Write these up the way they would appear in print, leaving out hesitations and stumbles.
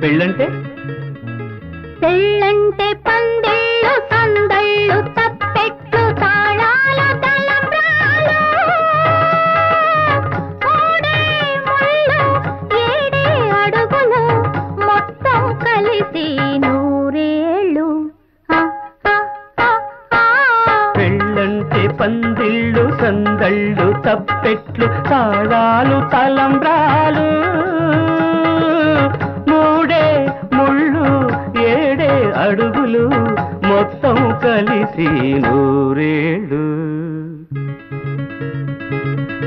పెళ్ళంటే పెళ్ళంటే పందిళ్ళు సందళ్ళు తప్పెట్లు తాళాలు తలంబ్రాలు మూడే ముళ్ళు ఏడే అడుగులు మొత్తం కలిసి నూరేళ్ళు. పెళ్ళంటే పందిళ్ళు సందళ్ళు తప్పెట్లు తాళాలు తలంబ్రాలు మూడే ముళ్ళు ఏడే అడుగులు మొత్తం కలిసి నూరేళ్ళు.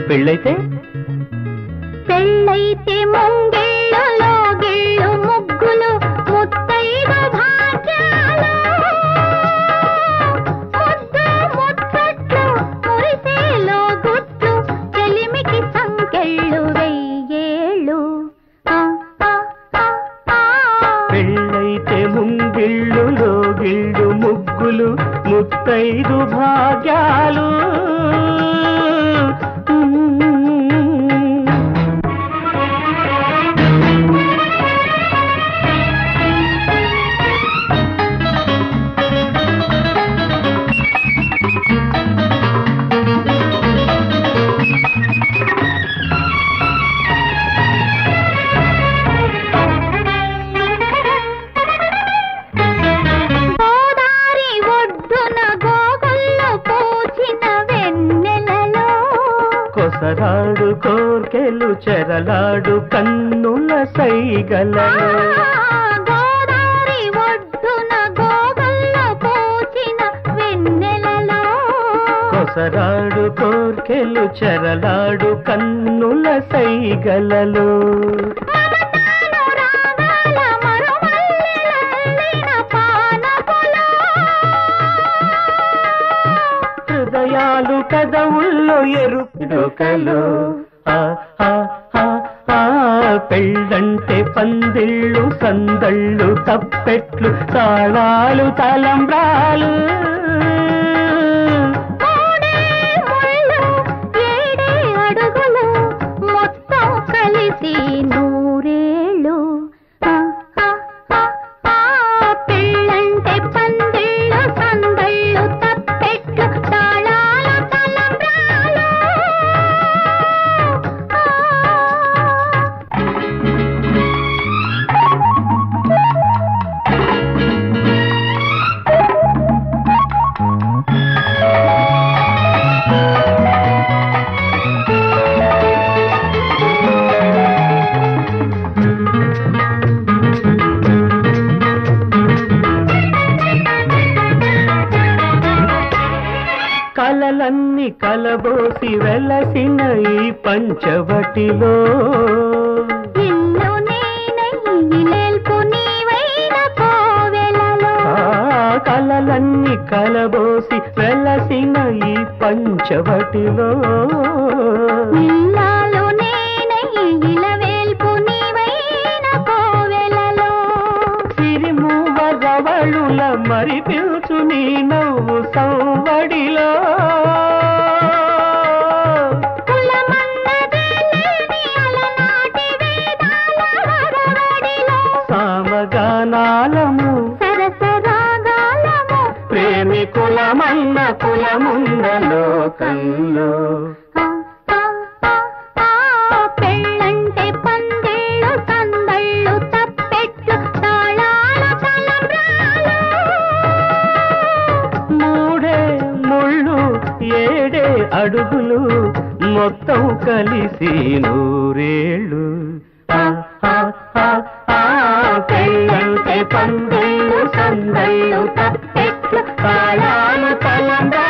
పెళ్ళైతే పెళ్ళైతే ముంగిళ్ళు లోగిళ్ళు ముగ్గులు ముత్తైదు భాగ్యాలు ముద్దు ముచ్చట్లు మురిసేలో గుట్లు చెలిమికి సంకెళ్ళు వెయ్యేళ్ళు. పెళ్ళైతే ముంగిళ్ళు లోగిళ్ళు ముగ్గులు ముత్తైదు భాగ్యాలు కొసరాడు కోర్కెలు చెరలాడు కన్నుల సైగలలో గోదారి ఒడ్డున గోగల్లో పూచిన వెన్నెలలో కొసరాడు కోర్కెలు చెరలాడు కన్నుల సైగలలో హృదయాలు కదవుల్లో ఎరుకలు. పెళ్ళంటే పందిళ్ళు సందళ్ళు తప్పెట్లు తాళాలు తలంబ్రాలు ఏడే అడుగులు మొత్తం కలిసి నూరేళ్ళు. పెళ్ళంటే పందిళ్ళు సందళ్ళు తప్పెట్లు తాళాలు తలంబ్రాలు. కలలన్నీ కలబోసి వెలసిన ఈ పంచవటిలో నిన్ను నేనై నిల్పు నీవైన కోవెలలో కలలన్నీ కలబోసి వెలసిన ఈ పంచవటిలో నిన్నాలు నేనై ఇలవేల్పు నీవైన కోవెలలో సిరిమూవ రవళుల మరి పిలుచు నీ నవ్వు సౌవడిలో సామగానాలము సరసరాగాలము ప్రేమికులమన్న కులమున్న లోకంలో. పెళ్ళంటే పందిళ్ళు సందళ్ళు తప్పెట్లు తాళాలు తలంబ్రాలు మూడే ముళ్ళు ఏడే అడుగులు మొత్తం కలిసి నూరేళ్ళు. పెళ్ళంటే పందిళ్ళు సందళ్ళు తప్పెట్లు తాళాలు తలంబ్రాలు